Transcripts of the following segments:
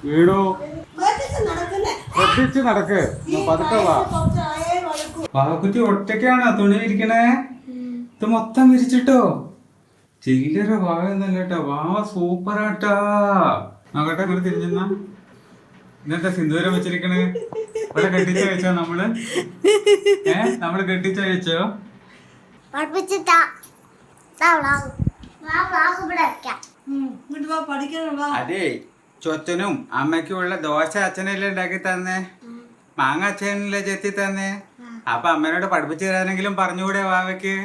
വീടോ ശ്രദ്ധിച്ച് നടക്ക്. പതുക്കെ വാ. പാവക്കുട്ടി ഒറ്റയ്ക്കാണോ തുണി വിരിക്കണേ? ഇത് മൊത്തം വിരിച്ചിട്ടോ? ചില്ലറ വാവൊന്നല്ല കേട്ടോ, വാവ സൂപ്പറാട്ടാ. നോക്കട്ടെ, ഇവിടെ തിരിഞ്ഞെന്നാ. ഇതെന്താ സിന്ദൂരം വെച്ചിരിക്കണേ? ഇവിടെ കെട്ടിച്ചയച്ചോ നമ്മള്? നമ്മള് കെട്ടിച്ചയച്ചോ? അതെ, ചൊച്ചനും അമ്മയ്ക്കും ഉള്ള ദോശ അച്ഛനല്ലേ ഉണ്ടാക്കി തന്നെ, മാങ്ങ അച്ഛനല്ലേ ചെത്തി തന്നെ. അപ്പൊ അമ്മേനോട് പഠിപ്പിച്ചു തരാനെങ്കിലും പറഞ്ഞുകൂടെ വാവയ്ക്ക്?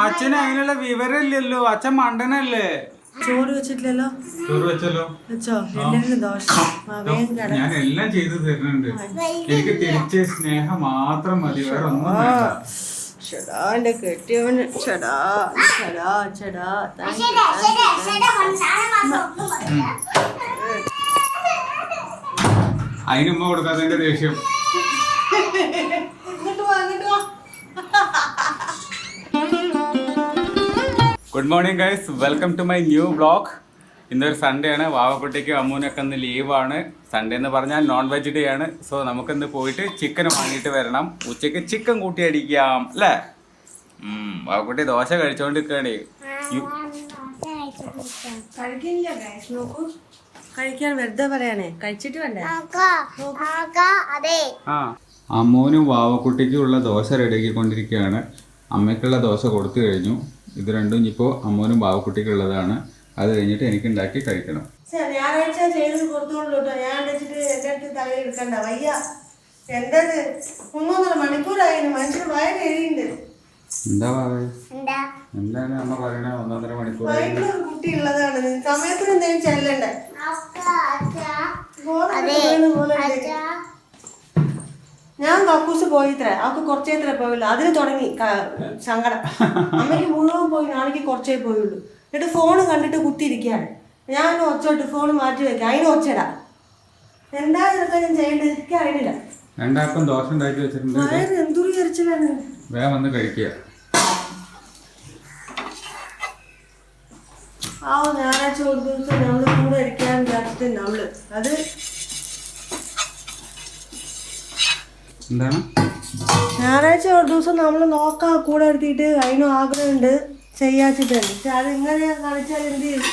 അച്ഛന് അതിനുള്ള വിവരമില്ലല്ലോ, അച്ഛൻ മണ്ടനല്ലേ. ചോറ് വെച്ചിട്ടില്ലല്ലോ? ചോറ് വെച്ചല്ലോ. ഞാൻ എല്ലാം ചെയ്തു തരുന്നുണ്ട്. എനിക്ക് തിരിച്ച് സ്നേഹം മാത്രം മതി, വേറെ ഒന്നും വേണ്ട. കെട്ടിയവന് അതിനുമ്മ കൊടുക്കാത്തതിന്റെ ദേഷ്യം. Good morning guys, welcome to my new vlog. ഇന്നൊരു സൺഡേ ആണ്, വാവക്കുട്ടിക്കും അമ്മൂനൊക്കെ ഇന്ന് ലീവാണ്. സൺഡേ എന്ന് പറഞ്ഞാൽ നോൺ വെജ് ഡേ ആണ്. സോ നമുക്കിന്ന് പോയിട്ട് ചിക്കൻ വാങ്ങിയിട്ട് വരണം. ഉച്ചയ്ക്ക് ചിക്കൻ കൂട്ടി അടിക്കാം അല്ലേ? വാവക്കുട്ടി ദോശ കഴിച്ചോണ്ടിരിക്കണേ. കഴിക്കാൻ വെറുതെ പറയാനേ, കഴിച്ചിട്ട് വേണ്ടേ? അമ്മൂനും വാവക്കുട്ടിക്കും ഉള്ള ദോശ റെഡിയാക്കിക്കൊണ്ടിരിക്കുകയാണ്. അമ്മയ്ക്കുള്ള ദോശ കൊടുത്തു കഴിഞ്ഞു. ഇത് രണ്ടും ഇപ്പോൾ അമ്മൂനും വാവക്കുട്ടിക്കുള്ളതാണ്. അത് കഴിഞ്ഞിട്ട് എനിക്ക് ഉണ്ടാക്കി കഴിക്കണം. ഞായറാഴ്ച ചെയ്ത് കൊടുത്തോളൂ കേട്ടോ. ഞാൻ വെച്ചിട്ട് എൻ്റെ അടുത്ത് തലയിൽ എടുക്കണ്ട, വയ്യ. എൻ്റെ 3-3 മണിക്കൂറായിരുന്നു, മനുഷ്യന് വയറ് എഴുതിണ്ട്. എന്താ എന്താണ് അമ്മ പറയണേ? 1-1.5 മണിക്കൂർ കുട്ടി ഉള്ളതാണ്, സമയത്തിന് എന്തെങ്കിലും ചെല്ലണ്ടേ? ഞാൻ കക്കൂസ് പോയിത്രേ, അവർക്ക് കുറച്ചേത്രേ പോയുള്ളൂ. അതിന് തുടങ്ങി സങ്കടം. അമ്മയ്ക്ക് മുഴുവൻ പോയി, നാളേക്ക് കുറച്ചേ പോയുള്ളൂ. എന്നിട്ട് ഫോണ് കണ്ടിട്ട് കുത്തിയിരിക്കുകയാണ്. ഞാൻ ഒച്ചോട്ട് ഫോൺ മാറ്റി വെക്കാം, അതിന് ഒച്ചടാ. എന്താ ഇതൊക്കെ ഞാൻ ചെയ്യേണ്ടത് എനിക്ക് അറിയില്ല. രണ്ടാൾക്കും ദോശ ഉണ്ടാക്കി വെച്ചിട്ടുണ്ട്. വയറ് എന്തൊരു എരിച്ചിലാണ്. വേഗം വന്ന് കഴിക്കുക. ഞായറാഴ്ച ഒരു ദിവസം നമ്മള് കൂടെ ഇരിക്കാൻ വിചാരിച്ചിട്ടുണ്ട്. നമ്മള് അത് എന്താണ്? ഞായറാഴ്ച ഒരു ദിവസം നമ്മൾ നോക്കാം കൂടെ എടുത്തിട്ട് അതിനും ആഗ്രഹമുണ്ട്, ചെയ്യാച്ചിട്ടുണ്ട്. പക്ഷെ അത് ഇങ്ങനെ കളിച്ചാൽ എന്ത് ചെയ്യും?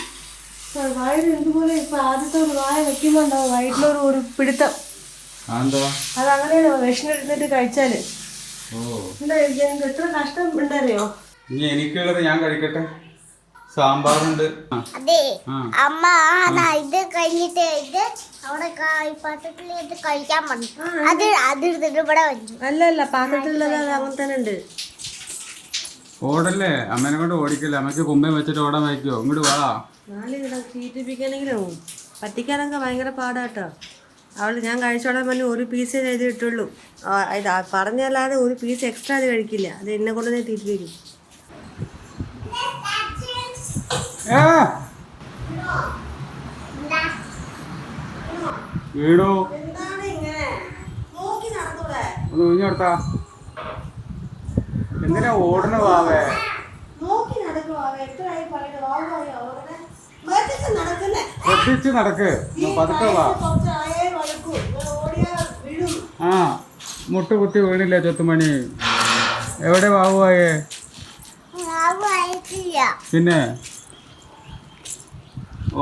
വയറ് എന്തുപോലെ ഇപ്പൊ ആദ്യത്തെ ഒരു വായ വെക്കുമ്പോ ഉണ്ടാവും വയറ്റിലൊരു പിടുത്തം. അതങ്ങനെയാണ് വിഷമെടുത്തിട്ട് കഴിച്ചാല്. എന്താ എത്ര കഷ്ടം ഉണ്ടറിയോ? എനിക്കുള്ളത് ഞാൻ കഴിക്കട്ടെ. സാമ്പാറുണ്ട്. അതെ അമ്മ ഇത് കഴിഞ്ഞിട്ട് ഇത് അവിടെ പാത്രത്തിൽ കഴിക്കാൻ പറഞ്ഞു. അത് എടുത്തിട്ട് ഇവിടെ വെച്ചു. അല്ല പാത്രത്തിലുള്ളത് അങ്ങനെ തന്നെ ഉണ്ട്. ഓടല്ലേ, അമ്മേനെ കൊണ്ട് ഓടിക്കല്ലേ. അമ്മയ്ക്ക് കുമ്പം വെച്ചിട്ട് ഓടാൻ വയ്ക്കുവോ? ഇങ്ങോട്ട് വാ. നാലിവിടെ ചീറ്റിപ്പിക്കാനെങ്കിലും പറ്റിക്കാനൊക്കെ ഭയങ്കര പാടാട്ടോ. ഞാൻ കഴിച്ചോടാൻ പറഞ്ഞു ഒരു പീസേ ചെയ്ത് ഇട്ടുള്ളൂ. ഇത് പറഞ്ഞല്ലാതെ ഒരു പീസ് എക്സ്ട്രാ അത് കഴിക്കില്ല. അത് എന്നെ കൊണ്ട് തന്നെ തീറ്റിപ്പിക്കും. വീടോ ഒഴിഞ്ഞെടുത്താ എന്തിനാ ഓടണ വാവേ? ശ്രദ്ധിച്ച് നടക്ക്, പതുക്കെ വാ. മുട്ട് കുത്തി വീണില്ല ചൊത്തുമണി. എവിടെ വാവുവായേ? പിന്നെ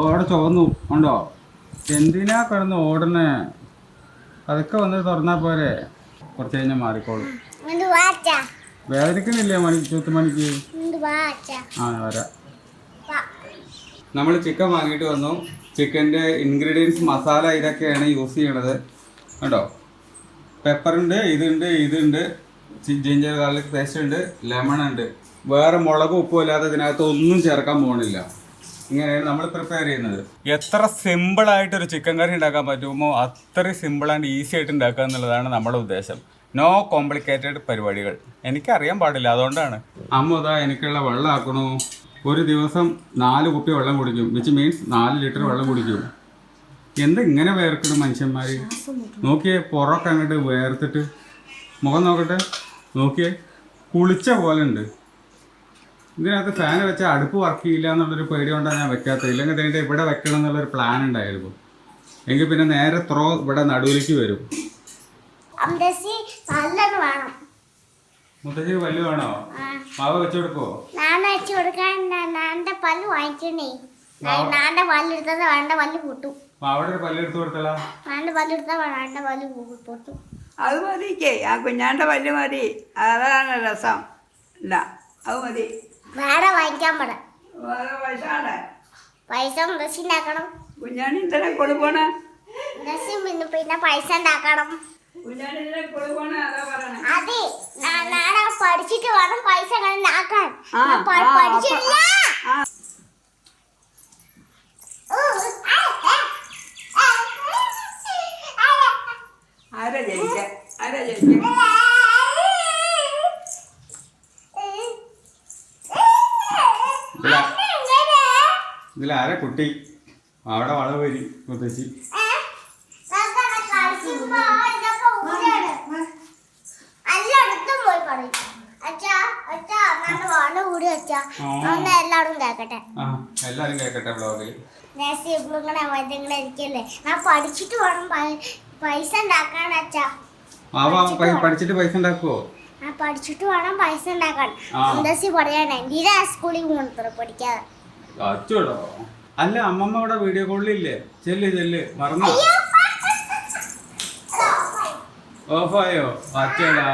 ഓടെ ചുവന്നു ഉണ്ടോ? എന്തിനാ കിടന്ന് ഓടണേ? അതൊക്കെ വന്ന് തുറന്നാ പോരെ, കുറച്ച് കഴിഞ്ഞാൽ മാറിക്കോളും. വേദനിക്കുന്നില്ലേ ചുത്തുമണിക്ക്? വരാം. നമ്മൾ ചിക്കൻ വാങ്ങിയിട്ട് വന്നു. ചിക്കൻ്റെ ഇൻഗ്രീഡിയൻസ് മസാല ഇതൊക്കെയാണ് യൂസ് ചെയ്യണത് കേട്ടോ. പെപ്പറുണ്ട്, ഇതുണ്ട്, ജിഞ്ചർ ഗാർലിക് പേസ്റ്റ് ഉണ്ട്, ലെമൺ ഉണ്ട്. വേറെ മുളകും ഉപ്പും അല്ലാതെ ഇതിനകത്ത് ഒന്നും ചേർക്കാൻ പോകണില്ല. ഇങ്ങനെയാണ് നമ്മൾ പ്രിപ്പയർ ചെയ്യുന്നത്. എത്ര സിമ്പിളായിട്ടൊരു ചിക്കൻ കറി ഉണ്ടാക്കാൻ പറ്റുമോ അത്രയും സിമ്പിളായിട്ട് ഈസി ആയിട്ട് ഉണ്ടാക്കുക എന്നുള്ളതാണ് നമ്മുടെ ഉദ്ദേശം. നോ കോംപ്ലിക്കേറ്റഡ് പരിപാടികൾ. എനിക്കറിയാൻ പാടില്ല, അതുകൊണ്ടാണ്. അമ്മ ഇതാ എനിക്കുള്ള വെള്ളം ആക്കണു. ഒരു ദിവസം 4 കുപ്പി വെള്ളം കുടിക്കും, വിച്ച് മീൻസ് 4 ലിറ്റർ വെള്ളം കുടിക്കും. എന്താ ഇങ്ങനെ വേർക്കണം മനുഷ്യന്മാർ? നോക്കിയേ, പുറമൊക്കെ അങ്ങോട്ട് വേർത്തിട്ട്. മുഖം നോക്കട്ടെ, നോക്കിയേ, കുളിച്ച പോലെ ഉണ്ട്. ഇതിനകത്ത് ഫാൻ വെച്ചാൽ അടുപ്പ് വർക്ക് ചെയ്യില്ല എന്നുള്ളൊരു പേടി കൊണ്ടാണ് ഞാൻ വെക്കാത്തത്. ഇല്ലെങ്കിൽ ഇതിൻ്റെ ഇവിടെ വെക്കണം എന്നുള്ളൊരു പ്ലാൻ ഉണ്ടായിരുന്നു. എങ്കിൽ പിന്നെ നേരെ ത്രോ ഇവിടെ നടുവിലേക്ക് വരും. മുത്തശ്ശി പല്ല് വേണോ? മാവ് വെച്ചു കൊടുക്കോ? മാവയുടെ പല്ല് എടുത്തു കൊടുത്തല്ലോ. അത് മതിക്കേ, ആ കുഞ്ഞാൻ്റെ പല്ല് മതി, അതാണ് രസം. ഇല്ല അത് മതി. വേറെ വാങ്ങിക്കാൻ പാടാ. വേറെ പൈസ വേണ്ടേ? പൈസ ഉണ്ടാക്കണം. കുഞ്ഞാണി എന്തിനാ കൊടുക്കണ? പിന്നെ പൈസ ഉണ്ടാക്കണം. കുഞ്ഞാണി എന്തിനാ കൊടുക്കണ? അതാ പറയണേ. അതെ, നാളെ പഠിച്ചിട്ട് വേണം പൈസ ഉണ്ടാക്കാൻ. പഠിച്ചില്ല. ആരാ ജയിച്ചേ? ആരാ ജയിച്ചേ? ഇതിലാരാ കുട്ടി? അവിടെ വളവ് വരി മുത്തശ്ശി. എല്ലായിടത്തും പോയി പറയും. എല്ലാവരും കേക്കട്ടെ. എല്ലാരും കേക്കട്ടെ വ്ളോഗിൽ. ഇരിക്കല്ലേ, ഞാൻ പഠിച്ചിട്ട് വേണം പൈസ ഉണ്ടാക്കാൻ. അച്ഛാ പഠിച്ചിട്ട് പൈസ ഉണ്ടാക്കുവോ? പഠിച്ചിട്ട് വേണം പൈസ ഉണ്ടാക്കാൻ. പറയാനേ സ്കൂളിൽ പോകുന്ന പഠിക്കാതെ. അച്ചോടോ. അല്ല, അമ്മമ്മ അവിടെ വീഡിയോ കോളിലില്ലേ? ചെല്ല് മറന്നോ? ഓഫായോ? അച്ചടാ,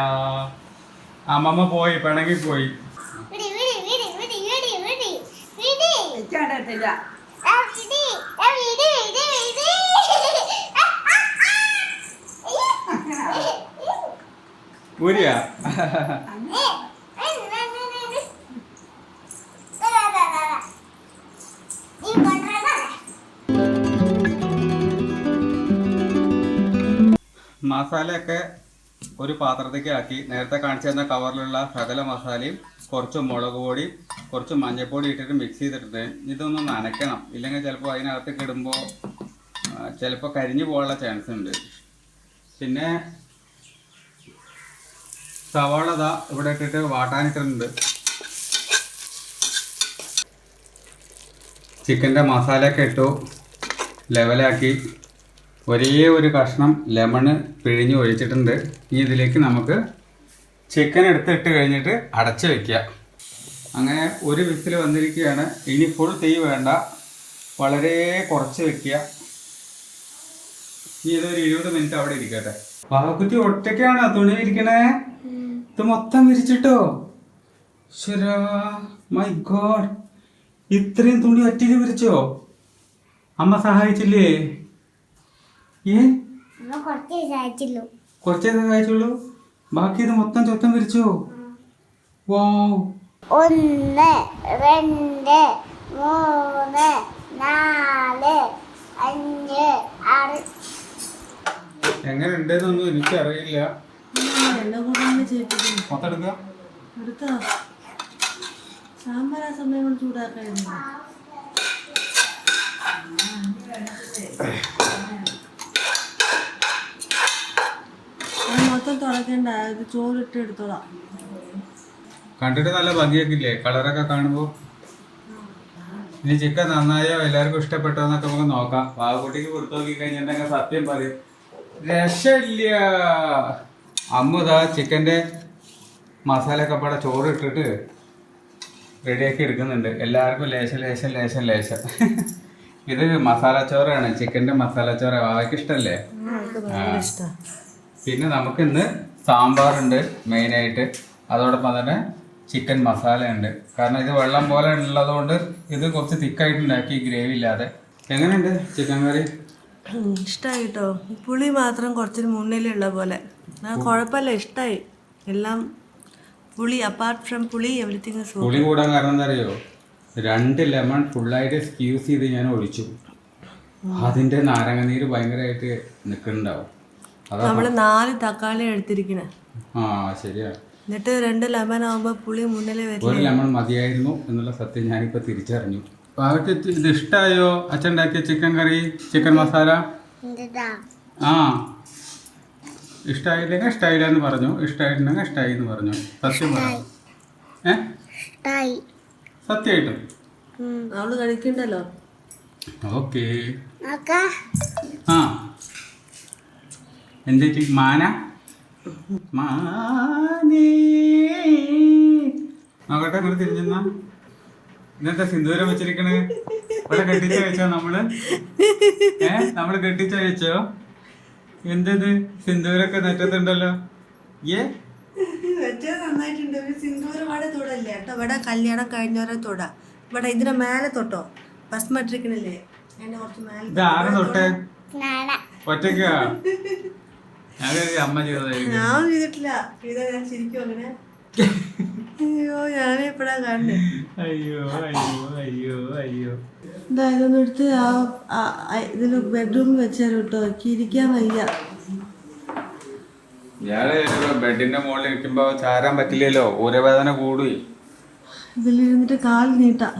അമ്മമ്മ പോയി, പിണങ്ങി പോയി. വെച്ചാടത്തില്ല. ഊരിയാ? മസാലയൊക്കെ ഒരു പാത്രത്തേക്ക് ആക്കി നേരത്തെ കാണിച്ചു തന്ന കവറിലുള്ള സകല മസാലയും കുറച്ച് മുളക് പൊടി കുറച്ച് മഞ്ഞൾപ്പൊടി ഇട്ടിട്ട് മിക്സ് ചെയ്തിട്ടുണ്ട്. ഇതൊന്ന് നനയ്ക്കണം, ഇല്ലെങ്കിൽ ചിലപ്പോൾ അതിനകത്തേക്ക് ഇടുമ്പോൾ ചിലപ്പോൾ കരിഞ്ഞു പോകാനുള്ള ചാൻസ് ഉണ്ട്. പിന്നെ സവാള ദാ ഇവിടെ ഇട്ടിട്ട് വാട്ടാനിട്ടുണ്ട്. ചിക്കൻ്റെ മസാലയൊക്കെ ഇട്ടു ലെവലാക്കി. ഒരേ ഒരു കഷ്ണം ലെമണ് പിഴിഞ്ഞ് ഒഴിച്ചിട്ടുണ്ട്. ഇനി ഇതിലേക്ക് നമുക്ക് ചിക്കൻ എടുത്തിട്ട് കഴിഞ്ഞിട്ട് അടച്ച് വയ്ക്കുക. അങ്ങനെ ഒരു വിസിൽ വന്നിരിക്കുകയാണ്. ഇനി ഫുൾ തീ വേണ്ട, വളരെ കുറച്ച് വെക്കുക. ഇനി ഇതൊരു 20 മിനിറ്റ് അവിടെ ഇരിക്കട്ടെ. പാവക്കുട്ടി ഒറ്റയ്ക്കാണോ തുണി വിരിക്കണേ? ഇത് മൊത്തം വിരിച്ചിട്ടോ? ശരാ, മൈ ഗോഡ്, ഇത്രയും തുണി ഒറ്റയ്ക്ക് വിരിച്ചോ? അമ്മ സഹായിച്ചില്ലേ? കുറച്ചേ സഹായിച്ചുള്ളൂ, ബാക്കി ഇത് മൊത്തം ചൊത്തം വിരിച്ചോ? വാവ്. 1 2 3 4 5 6. എങ്ങനെ ഉണ്ടെന്നൊന്നും എനിക്കറിയില്ല. മൊത്തം എടുക്കുക. സാമ്പാർ ആ സമയം കൊണ്ട് ചൂടാക്കായിരുന്നു. മൊത്തം തുറക്കണ്ട, ഇത് ചോറിട്ട് എടുത്തോളാം. കണ്ടിട്ട് നല്ല ഭംഗിയൊക്കെ ഇല്ലേ കളറൊക്കെ കാണുമ്പോൾ? ഇനി ചിക്കൻ നന്നായോ എല്ലാവർക്കും ഇഷ്ടപ്പെട്ടോ എന്നൊക്കെ നമുക്ക് നോക്കാം. പാവക്കുട്ടിക്ക് കൊടുത്തു നോക്കി കഴിഞ്ഞിട്ടുണ്ടെങ്കിൽ സത്യം പറയും, രക്ഷയില്ല. അമ്മുതാ ചിക്കൻ്റെ മസാലയൊക്കെ പാടെ ചോറ് ഇട്ടിട്ട് റെഡിയാക്കി എടുക്കുന്നുണ്ട്. എല്ലാവർക്കും ലേശം. ഇത് മസാല ചോറാണ്, ചിക്കൻ്റെ മസാല ചോറ്. അവയ്ക്ക് ഇഷ്ടമല്ലേ? പിന്നെ നമുക്കിന്ന് സാമ്പാറുണ്ട് മെയിനായിട്ട്, അതോടൊപ്പം തന്നെ ചിക്കൻ മസാല ഉണ്ട്. കാരണം ഇത് വെള്ളം പോലെ ഉള്ളതുകൊണ്ട് ഇത് കുറച്ച് തിക്കായിട്ടുണ്ടാക്കി, ഗ്രേവി ഇല്ലാതെ. എങ്ങനെയുണ്ട് ചിക്കൻ കറി? ഇഷ്ടമായിട്ടോ. പുളി മാത്രം കുറച്ചൊരു മുന്നിലുള്ള പോലെ. കുഴപ്പമില്ല, ഇഷ്ടമായി എല്ലാം. പുളി, അപ്പാർട്ട് ഫ്രം പുളി, എവരിത്തിങ്. പുളി കൂടാൻ കാരണം എന്താ അറിയോ? 2 ലെമൺ ഫുള്ളായിട്ട് സ്ക്യൂസ് ചെയ്ത് ഞാൻ ഒഴിച്ചു. അതിൻ്റെ നാരങ്ങനീര് ഭയങ്കരമായിട്ട് നിൽക്കുന്നുണ്ടാവും. നമ്മള് 4 തക്കാളി എടുത്തിരിക്കണേ. ശരിയാ. എന്നിട്ട് 2 ലെമൺ ആവുമ്പോ പുളി മുന്നിലെ വരും. 1 ലെമൺ മതിയായിരുന്നു എന്നുള്ള സത്യം ഞാനിപ്പോ തിരിച്ചറിഞ്ഞു. ഇത് ഇഷ്ടായോ അച്ഛൻ ഉണ്ടാക്കിയ ചിക്കൻ കറി, ചിക്കൻ മസാല? ഇഷ്ടായില്ലെങ്കിൽ ഇഷ്ടായില്ല എന്ന് പറഞ്ഞു, ഇഷ്ടായിട്ടുണ്ടെങ്കിൽ ഇഷ്ടായി എന്ന് പറഞ്ഞു. സത്യം പറഞ്ഞു. സത്യമായിട്ടും അവള് കഴിക്കണ്ടല്ലോ. ഓക്കെ. നോക്കാ ആ എന്തേറ്റി മാന മാനേ നോക്കട്ടെ ഇങ്ങോട്ട് തിരിഞ്ഞെന്നാ. ഇന്നത്തെ സിന്ദൂരം വെച്ചിരിക്കണേ ഇവിടെ കെട്ടിച്ച വെച്ചോ നമ്മള്? നമ്മള് കെട്ടിച്ച വെച്ചോ? എന്തത് സിന്ദൂരൊക്കെ നെറ്റത്തുണ്ടല്ലോ. വെച്ചാൽ നന്നായിട്ടുണ്ട്. ഒരു സിന്ദൂരം അവിടെ തൊടല്ലേ കേട്ടോ. ഇവിടെ കല്യാണം കഴിഞ്ഞവരെ തൊടാ. ഇവിടെ ഇതിന്റെ മേലെ തൊട്ടോ ബസ് മെട്രിക്കിനില്ലേ അതിന്റെ കുറച്ച് മേലെ. ഇത് ആരെ തൊട്ടേ? നാണ ഒറ്റയ്ക്കാ? ഞാൻ അമ്മ ചെയ്തതായിരിക്കും. ഞാൻ ചെയ്തിട്ടില്ല. ചെയ്താ ഞാൻ ശരിക്കും അങ്ങനെ. അയ്യോ ഞാനെപ്പോഴാ കാണണ്ടേ. അയ്യോ അയ്യോ അയ്യോ അയ്യോ. എന്താ ഇതൊന്നും എടുത്ത് ഇതില് ബെഡ്റൂമിൽ വെച്ചാലും കേട്ടോ. എനിക്ക് ഇരിക്കാൻ വയ്യ. ഞാന് ബെഡിന്റെ മുകളിൽ ഇരിക്കുമ്പോ ചാരാൻ പറ്റില്ലല്ലോ, ഊരവേദന കൂടുകയും. ഇതിലിരുന്നിട്ട് കാൽ നീട്ടാ.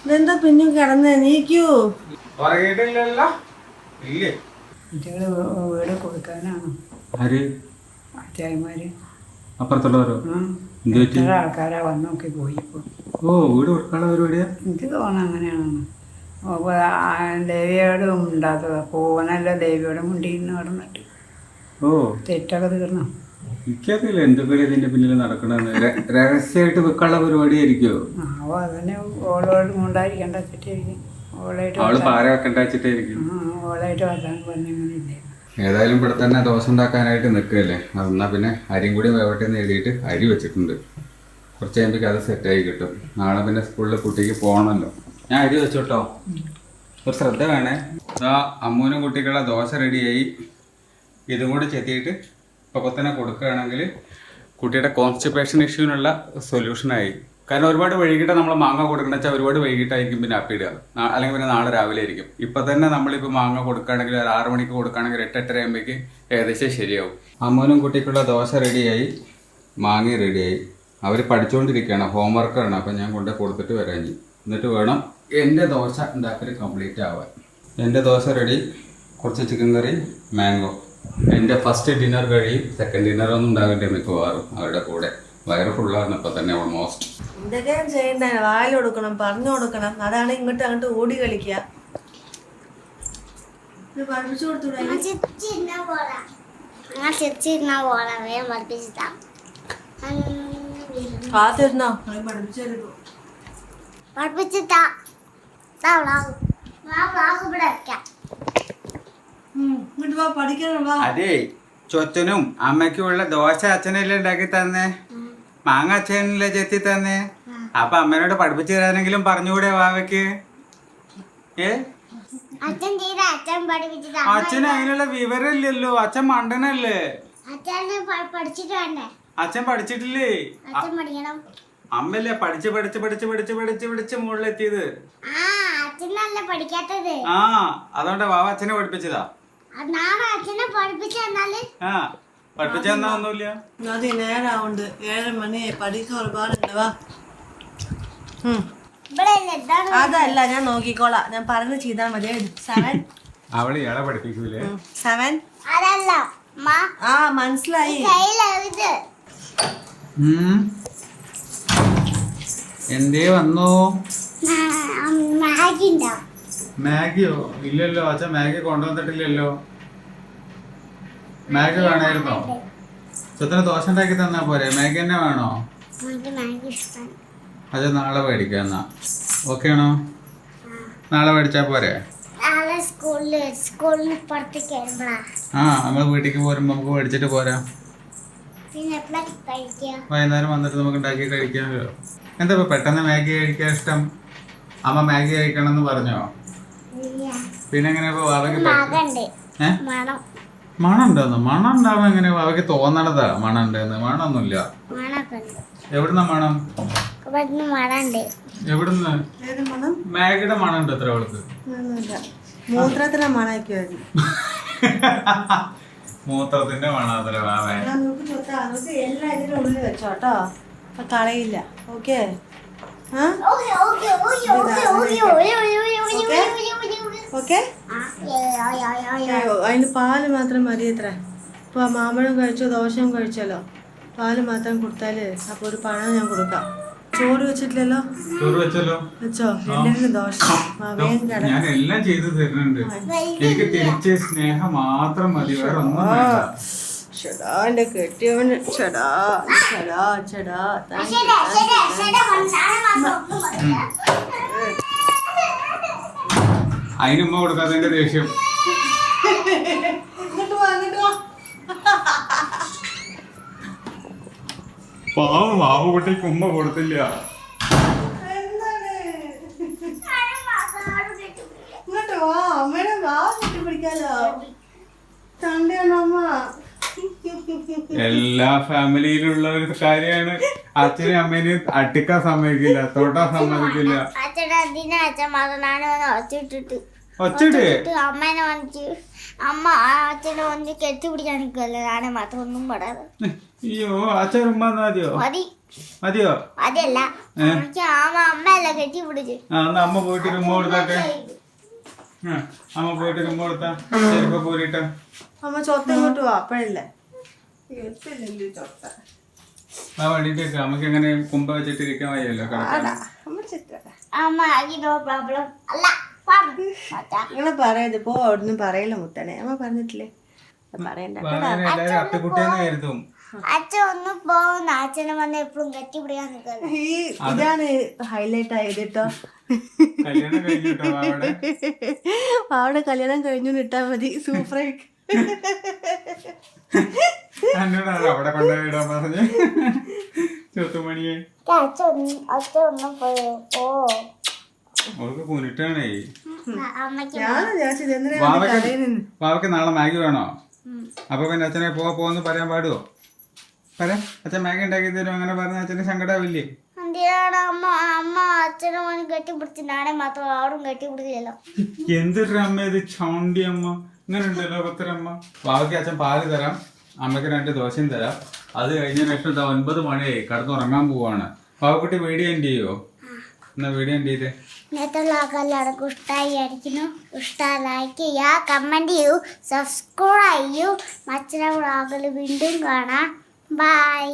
ഇതെന്താ പിന്നെ കിടന്നേ? നീക്കൂ. ഉറങ്ങിയിട്ടില്ലല്ലോ? ഇല്ലേ? കുട്ടികള് വീട് കൊടുക്കാനാണ് ആര്? അച്ചായമാര്. അപ്പുറത്തുള്ളവരോ? എന്ത് പറ്റി? എത്ര ആൾക്കാരാ വന്ന് നോക്കി പോയി ഇപ്പോൾ. ഓ വീട് കൊടുക്കാനുള്ള പരിപാടിയാ? എനിക്ക് തോന്നുന്നു അങ്ങനെയാണെന്ന്. ദേവിയോടും ഉണ്ടാക്കുക പോകാനല്ല ദേവിയോടും മുണ്ടിന്ന് കിടന്നിട്ട്. ഓ തെറ്റൊക്കെ തീർന്നു. എനിക്കറിയില്ല എന്തൊക്കെ ഇതിന്റെ പിന്നിൽ നടക്കണെന്ന്. രഹസ്യമായിട്ട് വെക്കാനുള്ള പരിപാടിയായിരിക്കോ? അപ്പോൾ അതന്നെ ഓളോട് മുണ്ടായിരിക്കണ്ട വെച്ചിട്ടായിരിക്കും. അവള് പാര വെക്കണ്ട വെച്ചിട്ടായിരിക്കും. ഓളായിട്ട് വർത്താനം പറഞ്ഞങ്ങനെ ഇല്ലേ. ഏതായാലും ഇവിടെ തന്നെ ദോശ ഉണ്ടാക്കാനായിട്ട് നിൽക്കുകയല്ലേ. എന്നാ പിന്നെ അരിയും കൂടി വേവട്ടെ എന്ന് എഴുതിയിട്ട് അരി വെച്ചിട്ടുണ്ട്. കുറച്ച് കഴിയുമ്പോഴേക്കും അത് സെറ്റായി കിട്ടും. നാളെ പിന്നെ സ്കൂളിൽ കുട്ടിക്ക് പോകണമല്ലോ. ഞാൻ അരി വെച്ചോട്ടോ. ഒരു ശ്രദ്ധ വേണേ. അമ്മൂനും കുട്ടിക്കുള്ള ദോശ റെഡിയായി. ഇതും കൂടി ചെത്തിയിട്ട് ഇപ്പോൾ തന്നെ കൊടുക്കുകയാണെങ്കിൽ കുട്ടിയുടെ കോൺസ്റ്റിപ്പേഷൻ ഇഷ്യൂവിനുള്ള സൊല്യൂഷനായി. കാരണം ഒരുപാട് വൈകിട്ട് നമ്മൾ മാങ്ങ കൊടുക്കണമെന്ന് വെച്ചാൽ ഒരുപാട് വൈകിട്ടായിരിക്കും പിന്നെ അപ്പിടുക, അല്ലെങ്കിൽ പിന്നെ നാളെ രാവിലെ ആയിരിക്കും. ഇപ്പം തന്നെ നമ്മളിപ്പോൾ മാങ്ങ കൊടുക്കുകയാണെങ്കിൽ ഒരു 6 മണിക്ക് കൊടുക്കുകയാണെങ്കിൽ 8-8:30 ആകുമ്പോഴേക്ക് ഏകദേശം ശരിയാവും. അമ്മൂനും കുട്ടിക്കുള്ള ദോശ റെഡിയായി, മാങ്ങ റെഡിയായി. അവർ പഠിച്ചുകൊണ്ടിരിക്കുകയാണ്, ഹോംവർക്കാണ്. അപ്പം ഞാൻ കൊണ്ട് കൊടുത്തിട്ട് വരാൻ. എന്നിട്ട് വേണം എൻ്റെ ദോശ ഉണ്ടാക്കൽ കംപ്ലീറ്റ് ആവാൻ. എൻ്റെ ദോശ റെഡി. കുറച്ച് ചിക്കൻ കറി, മാംഗോ. എൻ്റെ ഫസ്റ്റ് ഡിന്നർ കഴിയും. സെക്കൻഡ് ഡിന്നറൊന്നും ഉണ്ടാകട്ടെ മിക്കവാറും അവരുടെ കൂടെ. വയറ് ഫുള്ളാണ് ഇപ്പം തന്നെ ഓൾമോസ്റ്റ്. ഇതൊക്കെ ഞാൻ ചെയ്യണ്ടേ? വായിൽ കൊടുക്കണം, പറഞ്ഞു കൊടുക്കണം. അതാണ് ഇങ്ങോട്ട് അങ്ങോട്ട് ഓടി കളിക്കുക. ഇത് പഠിപ്പിച്ചു കൊടുത്തൂടെ? വേഗം പഠിപ്പിച്ചിട്ടാ കാത്തിരുന്നോ? പഠിപ്പിച്ചെടുക്കും. പഠിപ്പിച്ചിട്ടാ ഇവിടെ വെക്കാം. ഇങ്ങോട്ട് വാ, പഠിക്കണം വാ. അതെ, ചൊച്ചനും അമ്മയ്ക്കും ഉള്ള ദോശ അച്ഛനല്ലേ ഉണ്ടാക്കി തന്നെ, മാങ്ങ അച്ഛനല്ലേ ചെത്തി തന്നെ. അപ്പൊ അമ്മേനോട് പഠിപ്പിച്ചു തരാനെങ്കിലും പറഞ്ഞുകൂടെ വാവയ്ക്ക്? അച്ഛൻ ചെയ്ത അച്ഛൻ പഠിപ്പിച്ചിട്ടാ. അച്ഛന് അതിനുള്ള വിവരമില്ലല്ലോ. അച്ഛൻ മണ്ടനല്ലേ. അച്ഛന് പഠിച്ചിട്ട് വേണ്ടേ? അച്ഛൻ പഠിച്ചിട്ടില്ലേ? അച്ഛൻ പഠിക്കണം. അമ്മല്ലേ പഠിച്ച് പഠിച്ച് പഠിച്ച് പഠിച്ച് പഠിച്ച് പഠിച്ച് മുകളിലെത്തിയത്. അച്ഛനല്ല പഠിക്കാത്തത്. അതുകൊണ്ട് വാവ അച്ഛനെ പഠിപ്പിച്ചതാ. നാളെ അച്ഛനെ പഠിപ്പിച്ചു തന്നാല് പഠിപ്പിച്ചു തന്നാ ഒന്നുമില്ല. അത് നേരാവുണ്ട്. 7 മണി പഠിക്കാൻ ഒരുപാടുണ്ട്. വാ. അതല്ല, ഞാൻ നോക്കിക്കോളാം. ഞാൻ പറഞ്ഞു ചെയ്താൽ മതി. 7 അവള് ഇയാളെ പഠിപ്പിക്കൂലേ? 7 അതല്ല മനസ്സിലായി. എന്തേ വന്നു? മാഗി ഉണ്ടാവും. മാഗിയോ? ഇല്ലല്ലോ, അച്ഛൻ മാഗി കൊണ്ടുവന്നിട്ടില്ലല്ലോ. മാഗി വേണമായിരുന്നോ? ചൊത്തിന് ദോശ ഉണ്ടാക്കി തന്നാ പോരെ? മാഗി തന്നെ വേണോ? അത് നാളെ മേടിക്കാം. എന്നാ ഓക്കെ ആണോ? നാളെ മേടിച്ചാ പോരെ? നമ്മള് വീട്ടിലേക്ക് പോരുമ്പോ നമുക്ക് മേടിച്ചിട്ട് പോരാ. വൈകുന്നേരം വന്നിട്ട് നമുക്ക് ഉണ്ടാക്കി കഴിക്കാമല്ലോ. എന്താ ഇപ്പൊ പെട്ടെന്ന് മാഗി കഴിക്കാൻ ഇഷ്ടം? അമ്മ മാഗി കഴിക്കണം എന്ന് പറഞ്ഞോ? പിന്നെ എങ്ങനെ മണം ഉണ്ടോന്ന്? മണം ഉണ്ടാവുമ്പോ എങ്ങനെ അവക്ക് തോന്നണതാ മണം ഉണ്ടെന്ന്? മണമൊന്നുമില്ല. എവിടുന്ന മണം? എവിടുന്ന്? മാഗിയുടെ മണം ഉണ്ട് എത്ര അവൾക്ക്? മൂത്രത്തിന്റെ മണായിരിക്കും. മൂത്രത്തിന്റെ മണം അത്ര. എല്ലാം ഇതിന്റെ ഉള്ളിൽ വെച്ചോട്ടോ, കളയില്ല. ഓക്കെ. ഓക്കെ. അതിന് പാല് മാത്രം മതി. എത്ര ഇപ്പൊ മാമ്പഴം കഴിച്ചോ ദോശയും കഴിച്ചാലോ പാല് മാത്രം കൊടുത്താല് അപ്പൊ ഒരു പണം ഞാൻ കൊടുക്കാം. ചോറ് വെച്ചിട്ടില്ലല്ലോ? ചോറ് വെച്ചല്ലോ. വെച്ചോ? എല്ലാവരും ദോശ. ഞാൻ എല്ലാം ചെയ്തു തരുന്നുണ്ട്. എനിക്ക് തിരിച്ച് സ്നേഹം മാത്രം മതി, വേറെ ഒന്നും വേണ്ട. ചേടാ എന്റെ കെട്ടിയവന്. ചേടാ ചേടാ ചേടാ. അതിനുമ്മ കൊടുക്കാത്തതിന്റെ ദേഷ്യം. ഇങ്ങോട്ട് വാ, ഇങ്ങോട്ട് വാ. പാവം ബാബുകുട്ടിക്ക് ഉമ്മ കൊടുത്തില്ല. എന്താണ്? ഇങ്ങോട്ട് വാ, അമ്മയുടെ വാ കെട്ടിപ്പിടിക്കാലോ. തണ്ടയാണോ അമ്മ? എല്ലാ ഫാമിലിയിലുള്ള ഒരു കാര്യമാണ്. അച്ഛനും അമ്മേനെയും അട്ടിക്കാൻ സമ്മതിക്കില്ല, തൊട്ടാൻ സമ്മതിക്കില്ല. ഒച്ചയിട്. അമ്മേനെ വന്നിട്ട് അമ്മ അച്ഛനെ വന്ന് കെട്ടിപ്പിടിക്കാൻ നിൽക്കുമല്ലോ. ഞാനെ മാത്രം ഒന്നും പെടാതെ. അയ്യോ, അച്ഛൻ ഉമ്മ മതിയോ? മതിയോ? അതല്ല അമ്മയല്ല കെട്ടിപ്പിടിച്ച്. എന്നാ അമ്മ പോയിട്ട് ഉമ്മ കൊടുത്താട്ടെ. അമ്മ പോയിട്ട് ഉമ്മ കൊടുത്താ ചെരുപ്പ പോരിട്ട. അമ്മ ചൊത്ത ഇങ്ങോട്ട് വാ. അപ്പഴല്ലേ ചൊത്ത. ആ വേണ്ടിട്ട് നമുക്ക് എങ്ങനെ കുമ്പ വെച്ചിട്ട് ഇരിക്കാൻ വയ്യല്ലോ. അമ്മ നോ പ്രോബ്ലം അല്ല. നിങ്ങളെ പറയത് പോ. അവിടുന്ന് പറയല മുത്തനെ. അമ്മ പറഞ്ഞിട്ടില്ലേ? പറയണ്ട. എല്ലാരും അട്ടക്കുട്ടിയെന്ന് കരുതും. അച്ഛൻ ഒന്നും പോകുന്ന അച്ഛനെ വന്ന് എപ്പോഴും കെട്ടിപ്പിടിക്കാൻ നിൽക്കല്ലോ. ഇതാണ് ഹൈലൈറ്റ് ആയത് കേട്ടോ. കല്യാണം കഴിഞ്ഞിട്ടോ അവിടെ? അവിടെ കല്യാണം കഴിഞ്ഞു ഇട്ടാ മതി. സൂപ്പറായി. എന്നോടാണ് അവിടെ കൊണ്ടുപോയിടാൻ പറഞ്ഞ് ചൊത്തുമണിയെ. അച്ഛൻ ഒന്നും പോയോ? ഓ അവൾക്ക് കുനിട്ടാണേ. അമ്മയ്ക്ക് വാവയ്ക്ക് നാളെ മാഗി വേണോ? അപ്പൊ പിന്നെ അച്ഛനെ പോവാന്ന് പറയാൻ പാടുവോ? പറയാം. അച്ഛൻ മാഗി ഉണ്ടാക്കി തരും അങ്ങനെ പറഞ്ഞ അച്ഛന് സങ്കടാവില്ലേ? എന്തിനാണ് അമ്മ അമ്മ അച്ഛനെ മോനും കെട്ടിപ്പിടിച്ച് നാളെ മാത്രം ആരും കെട്ടിപ്പിടിച്ചില്ലല്ലോ. എന്തൊരു അമ്മ ഇത്, ചൗണ്ടി അമ്മ. ഇങ്ങനെ ഉണ്ടല്ലോ പത്തരമ്മ. വാവയ്ക്ക് അച്ഛൻ പാല് തരാം, അമ്മയ്ക്ക് 2 ദോശയും തരാം. അത് കഴിഞ്ഞ ശേഷം 9 മണിയായി, കടന്നുറങ്ങാൻ പോവാണ്. വാവക്കുട്ടി വീഡിയോ എൻഡ് ചെയ്യോ? എന്നാ വീഡിയോ എൻഡ് ചെയ്തേ. നേരത്തെ എല്ലാവർക്കും ഇഷ്ടമായിരിക്കുന്നു. ഇഷ്ടം ലൈക്ക് ചെയ്യുക, കമൻറ്റ് ചെയ്യൂ, സബ്സ്ക്രൈബ് ചെയ്യൂ. മറ്റൊരു വ്ളോഗിൽ വീണ്ടും കാണാം. ബൈ.